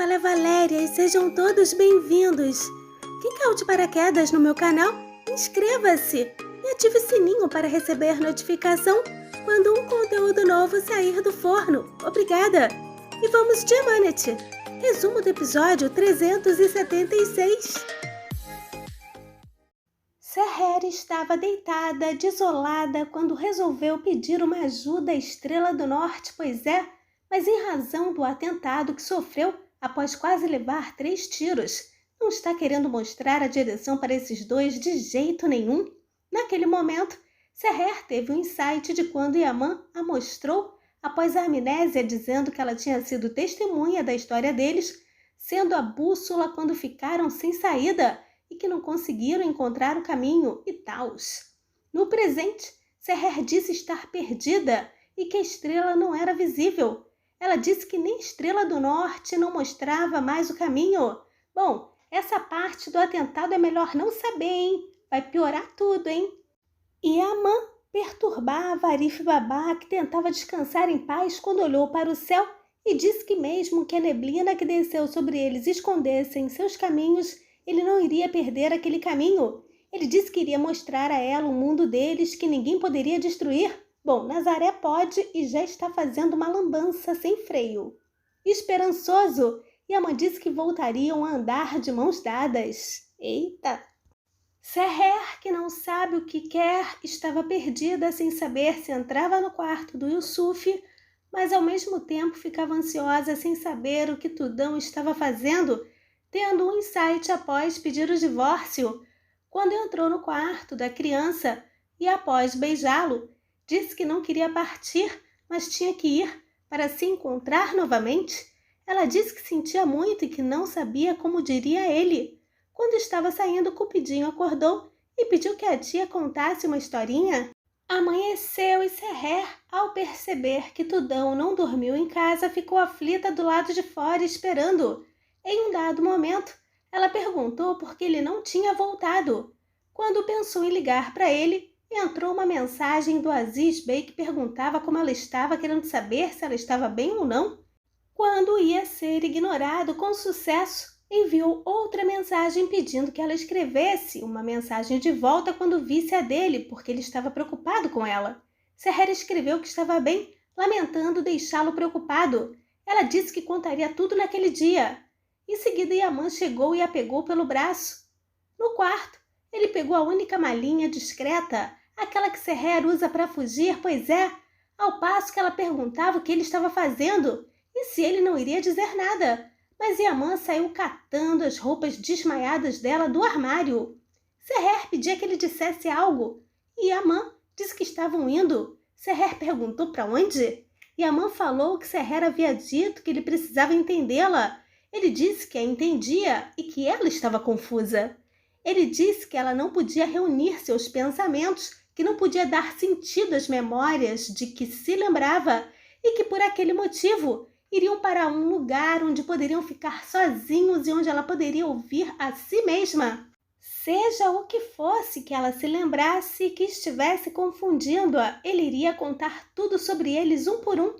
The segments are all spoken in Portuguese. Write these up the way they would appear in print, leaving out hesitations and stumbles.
fala é Valéria e sejam todos bem-vindos. Quem caiu de paraquedas no meu canal, inscreva-se e ative o sininho para receber notificação quando um conteúdo novo sair do forno. Obrigada! E vamos de Amanete. Resumo do episódio 376. Seher estava deitada, desolada, quando resolveu pedir uma ajuda à Estrela do Norte, pois é, mas em razão do atentado que sofreu após quase levar 3 tiros, não está querendo mostrar a direção para esses dois de jeito nenhum. Naquele momento, Seher teve um insight de quando Yaman a mostrou após a amnésia, dizendo que ela tinha sido testemunha da história deles, sendo a bússola quando ficaram sem saída e que não conseguiram encontrar o caminho e tals. No presente, Seher disse estar perdida e que a estrela não era visível. Ela disse que nem Estrela do Norte não mostrava mais o caminho. Bom, essa parte do atentado é melhor não saber, hein? Vai piorar tudo, hein? E Yaman perturbava Arif Baba, que tentava descansar em paz quando olhou para o céu e disse que mesmo que a neblina que desceu sobre eles escondesse em seus caminhos, ele não iria perder aquele caminho. Ele disse que iria mostrar a ela o mundo deles que ninguém poderia destruir. Bom, Nazaré pode e já está fazendo uma lambança sem freio. Esperançoso, Yaman disse que voltariam a andar de mãos dadas. Eita! Seher, que não sabe o que quer, estava perdida sem saber se entrava no quarto do Yusuf, mas ao mesmo tempo ficava ansiosa sem saber o que Tudão estava fazendo, tendo um insight após pedir o divórcio, quando entrou no quarto da criança e após beijá-lo, disse que não queria partir, mas tinha que ir para se encontrar novamente. Ela disse que sentia muito e que não sabia como diria a ele. Quando estava saindo, Cupidinho acordou e pediu que a tia contasse uma historinha. Amanheceu e Seher, ao perceber que Tudão não dormiu em casa, ficou aflita do lado de fora esperando. Em um dado momento, ela perguntou por que ele não tinha voltado. Quando pensou em ligar para ele, entrou uma mensagem do Aziz Bey que perguntava como ela estava, querendo saber se ela estava bem ou não. Quando ia ser ignorado com sucesso, enviou outra mensagem pedindo que ela escrevesse uma mensagem de volta quando visse a dele, porque ele estava preocupado com ela. Seher escreveu que estava bem, lamentando deixá-lo preocupado. Ela disse que contaria tudo naquele dia. Em seguida, Yaman chegou e a pegou pelo braço. No quarto, ele pegou a única malinha discreta, aquela que Seher usa para fugir, pois é, ao passo que ela perguntava o que ele estava fazendo e se ele não iria dizer nada. Mas Yaman saiu catando as roupas desmaiadas dela do armário. Seher pedia que ele dissesse algo e Yaman disse que estavam indo. Seher perguntou para onde? Yaman falou que Seher havia dito que ele precisava entendê-la. Ele disse que a entendia e que ela estava confusa. Ele disse que ela não podia reunir seus pensamentos, que não podia dar sentido às memórias de que se lembrava e que por aquele motivo iriam para um lugar onde poderiam ficar sozinhos e onde ela poderia ouvir a si mesma. Seja o que fosse que ela se lembrasse e que estivesse confundindo-a, ele iria contar tudo sobre eles um por um.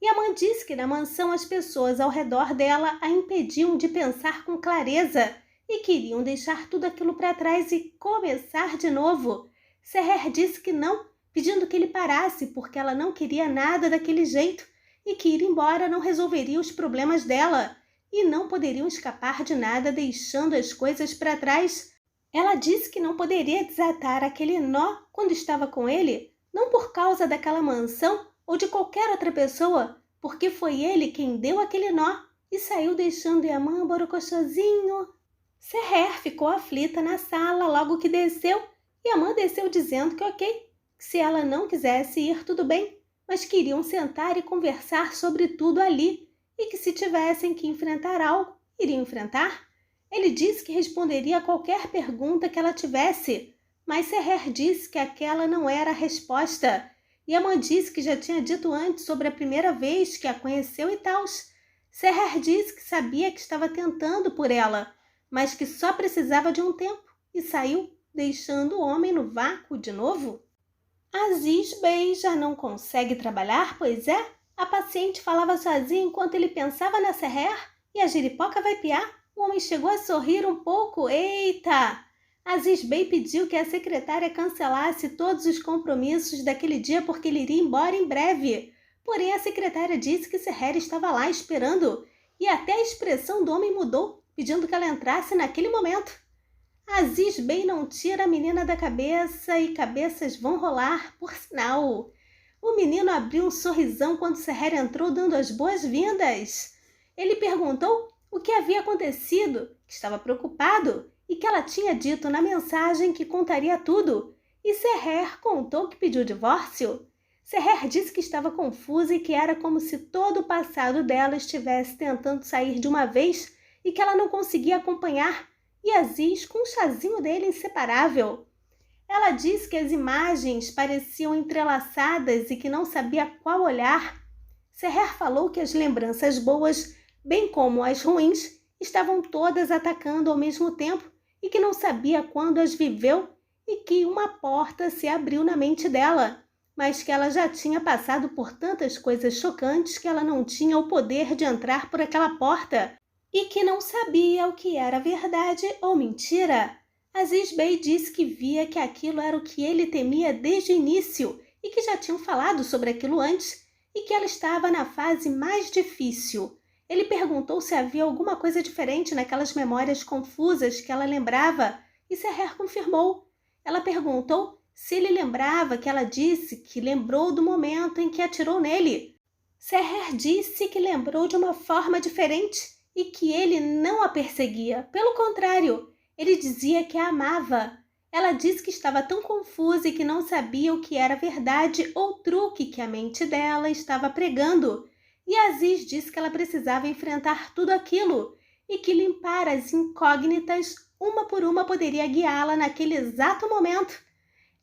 Yaman disse que na mansão as pessoas ao redor dela a impediam de pensar com clareza e queriam deixar tudo aquilo para trás e começar de novo. Seher disse que não, pedindo que ele parasse porque ela não queria nada daquele jeito e que ir embora não resolveria os problemas dela e não poderiam escapar de nada deixando as coisas para trás. Ela disse que não poderia desatar aquele nó quando estava com ele, não por causa daquela mansão ou de qualquer outra pessoa, porque foi ele quem deu aquele nó e saiu deixando Yaman borocochosinho. Seher ficou aflita na sala logo que desceu. Yaman desceu dizendo que ok, que se ela não quisesse ir tudo bem, mas queriam sentar e conversar sobre tudo ali e que se tivessem que enfrentar algo, iriam enfrentar. Ele disse que responderia a qualquer pergunta que ela tivesse, mas Seher disse que aquela não era a resposta. Yaman disse que já tinha dito antes sobre a primeira vez que a conheceu e tals. Seher disse que sabia que estava tentando por ela, mas que só precisava de um tempo e saiu, deixando o homem no vácuo de novo. Aziz Bey já não consegue trabalhar, pois é? A paciente falava sozinha enquanto ele pensava na Seher. E a giripoca vai piar? O homem chegou a sorrir um pouco. Eita! Aziz Bey pediu que a secretária cancelasse todos os compromissos daquele dia porque ele iria embora em breve. Porém, a secretária disse que Seher estava lá esperando e até a expressão do homem mudou, pedindo que ela entrasse naquele momento. Aziz Bey não tira a menina da cabeça e cabeças vão rolar, por sinal. O menino abriu um sorrisão quando Seher entrou dando as boas-vindas. Ele perguntou o que havia acontecido, que estava preocupado e que ela tinha dito na mensagem que contaria tudo. E Seher contou que pediu divórcio. Seher disse que estava confusa e que era como se todo o passado dela estivesse tentando sair de uma vez e que ela não conseguia acompanhar. E Aziz com um chazinho dele inseparável. Ela disse que as imagens pareciam entrelaçadas e que não sabia qual olhar. Seher falou que as lembranças boas, bem como as ruins, estavam todas atacando ao mesmo tempo e que não sabia quando as viveu e que uma porta se abriu na mente dela, mas que ela já tinha passado por tantas coisas chocantes que ela não tinha o poder de entrar por aquela porta e que não sabia o que era verdade ou mentira. Aziz Bey disse que via que aquilo era o que ele temia desde o início e que já tinham falado sobre aquilo antes e que ela estava na fase mais difícil. Ele perguntou se havia alguma coisa diferente naquelas memórias confusas que ela lembrava e Seher confirmou. Ela perguntou se ele lembrava que ela disse que lembrou do momento em que atirou nele. Seher disse que lembrou de uma forma diferente e que ele não a perseguia. Pelo contrário, ele dizia que a amava. Ela disse que estava tão confusa e que não sabia o que era verdade ou truque que a mente dela estava pregando. E Aziz disse que ela precisava enfrentar tudo aquilo e que limpar as incógnitas uma por uma poderia guiá-la naquele exato momento.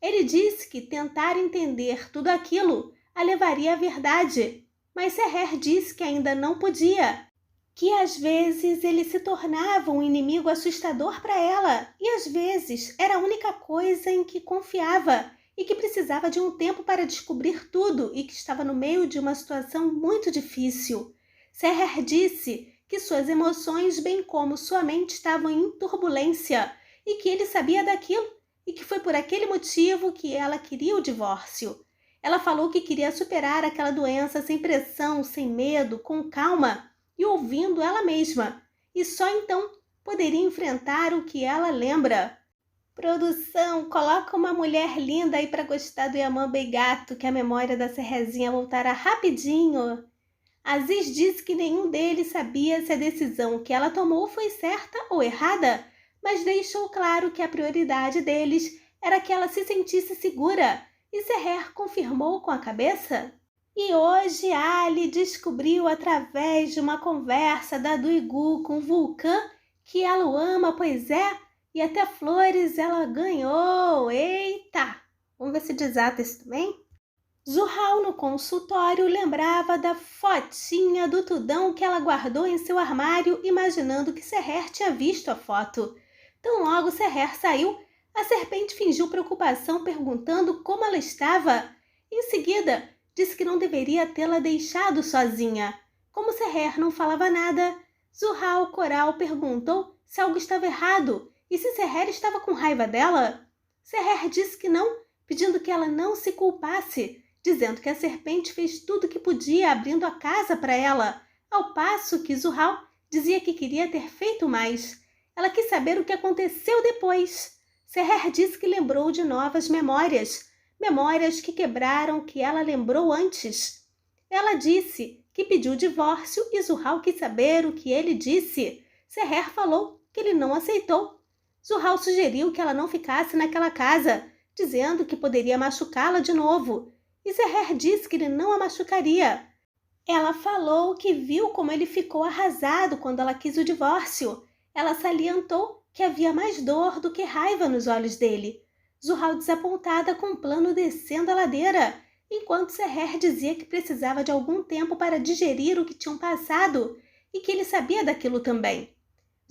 Ele disse que tentar entender tudo aquilo a levaria à verdade, mas Seher disse que ainda não podia, que às vezes ele se tornava um inimigo assustador para ela e às vezes era a única coisa em que confiava e que precisava de um tempo para descobrir tudo e que estava no meio de uma situação muito difícil. Seher disse que suas emoções, bem como sua mente, estavam em turbulência e que ele sabia daquilo e que foi por aquele motivo que ela queria o divórcio. Ela falou que queria superar aquela doença sem pressão, sem medo, com calma e ouvindo ela mesma, e só então poderia enfrentar o que ela lembra. Produção, coloca uma mulher linda aí para gostar do Yaman Bey Gato, que a memória da Serrezinha voltará rapidinho. Aziz disse que nenhum deles sabia se a decisão que ela tomou foi certa ou errada, mas deixou claro que a prioridade deles era que ela se sentisse segura, e Seher confirmou com a cabeça. E hoje Ali descobriu através de uma conversa da Duigu com Vulcan que ela o ama, pois é, e até flores ela ganhou. Eita! Vamos ver se desata isso também? Zuhal no consultório lembrava da fotinha do tudão que ela guardou em seu armário, imaginando que Seher tinha visto a foto. Tão logo Seher saiu, a serpente fingiu preocupação perguntando como ela estava. Em seguida, disse que não deveria tê-la deixado sozinha. Como Seher não falava nada, Zuhal Coral perguntou se algo estava errado e se Seher estava com raiva dela. Seher disse que não, pedindo que ela não se culpasse, dizendo que a serpente fez tudo o que podia abrindo a casa para ela, ao passo que Zuhal dizia que queria ter feito mais. Ela quis saber o que aconteceu depois. Seher disse que lembrou de novas memórias que quebraram o que ela lembrou antes. Ela disse que pediu divórcio e Zuhal quis saber o que ele disse. Seher falou que ele não aceitou. Zuhal sugeriu que ela não ficasse naquela casa, dizendo que poderia machucá-la de novo. E Seher disse que ele não a machucaria. Ela falou que viu como ele ficou arrasado quando ela quis o divórcio. Ela salientou que havia mais dor do que raiva nos olhos dele. Zuhal desapontada com o plano descendo a ladeira, enquanto Seher dizia que precisava de algum tempo para digerir o que tinham passado e que ele sabia daquilo também.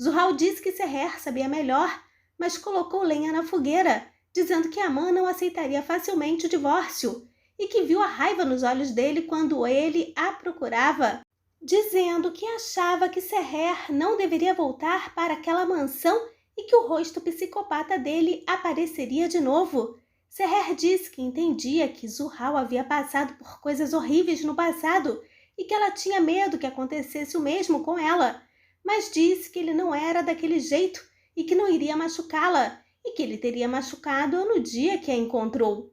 Zuhal disse que Seher sabia melhor, mas colocou lenha na fogueira, dizendo que Aman não aceitaria facilmente o divórcio e que viu a raiva nos olhos dele quando ele a procurava. dizendo que achava que Seher não deveria voltar para aquela mansão e que o rosto psicopata dele apareceria de novo. Seher disse que entendia que Zuhal havia passado por coisas horríveis no passado e que ela tinha medo que acontecesse o mesmo com ela, mas disse que ele não era daquele jeito e que não iria machucá-la e que ele teria machucado no dia que a encontrou.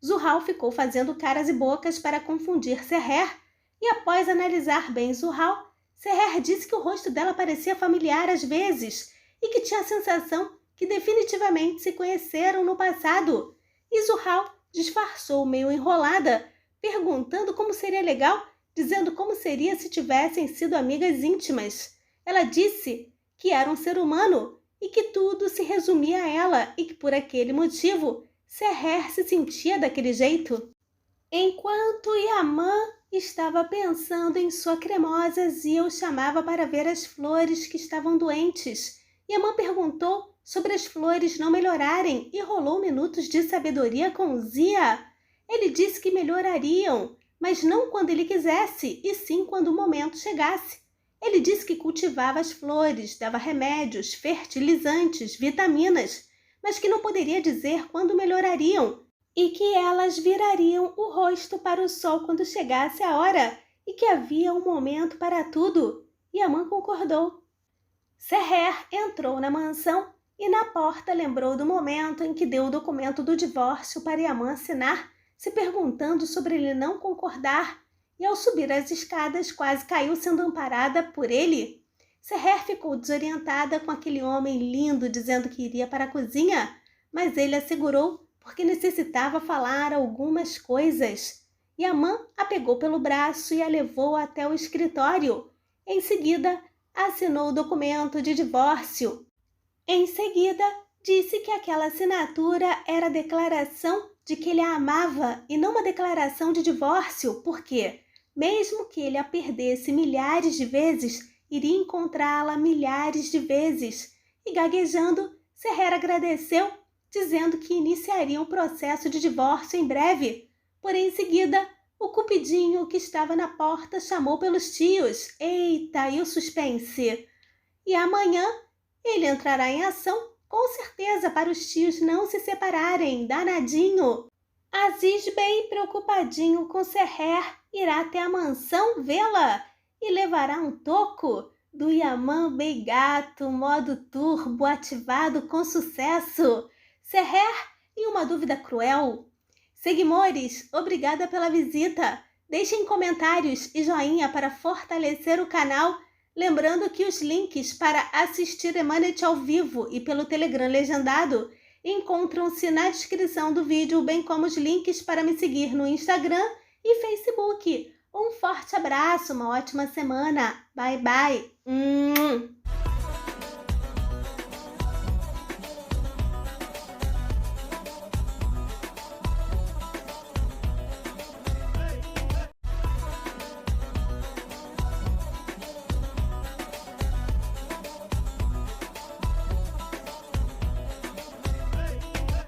Zuhal ficou fazendo caras e bocas para confundir Seher e após analisar bem Zuhal, Seher disse que o rosto dela parecia familiar às vezes e que tinha a sensação que definitivamente se conheceram no passado. E Zuhal disfarçou meio enrolada, perguntando como seria legal, dizendo como seria se tivessem sido amigas íntimas. Ela disse que era um ser humano e que tudo se resumia a ela e que por aquele motivo Seher se sentia daquele jeito. Enquanto Yaman estava pensando em sua cremosa, Zia o chamava para ver as flores que estavam doentes. Yaman perguntou sobre as flores não melhorarem e rolou minutos de sabedoria com Zia. Ele disse que melhorariam, mas não quando ele quisesse, e sim quando o momento chegasse. Ele disse que cultivava as flores, dava remédios, fertilizantes, vitaminas, mas que não poderia dizer quando melhorariam e que elas virariam o rosto para o sol quando chegasse a hora e que havia um momento para tudo. Yaman concordou. Seher entrou na mansão e na porta lembrou do momento em que deu o documento do divórcio para Yaman assinar, se perguntando sobre ele não concordar, e ao subir as escadas quase caiu sendo amparada por ele. Seher ficou desorientada com aquele homem lindo dizendo que iria para a cozinha, mas ele a segurou porque necessitava falar algumas coisas. Yaman a pegou pelo braço e a levou até o escritório. Em seguida, assinou o documento de divórcio. Em seguida, disse que aquela assinatura era a declaração de que ele a amava e não uma declaração de divórcio, porque, mesmo que ele a perdesse milhares de vezes, iria encontrá-la milhares de vezes. E gaguejando, Seher agradeceu, dizendo que iniciaria um processo de divórcio em breve. Porém, em seguida, o cupidinho que estava na porta chamou pelos tios. Eita, e o suspense! E amanhã ele entrará em ação, com certeza, para os tios não se separarem, danadinho. Aziz Bey, preocupadinho com Seher, irá até a mansão vê-la e levará um toco do Yaman Bey Gato, modo turbo ativado com sucesso. Seher e uma dúvida cruel. Seguimores, obrigada pela visita. Deixem comentários e joinha para fortalecer o canal. Lembrando que os links para assistir Emanet ao vivo e pelo Telegram legendado encontram-se na descrição do vídeo, bem como os links para me seguir no Instagram e Facebook. Um forte abraço, uma ótima semana. Bye, bye.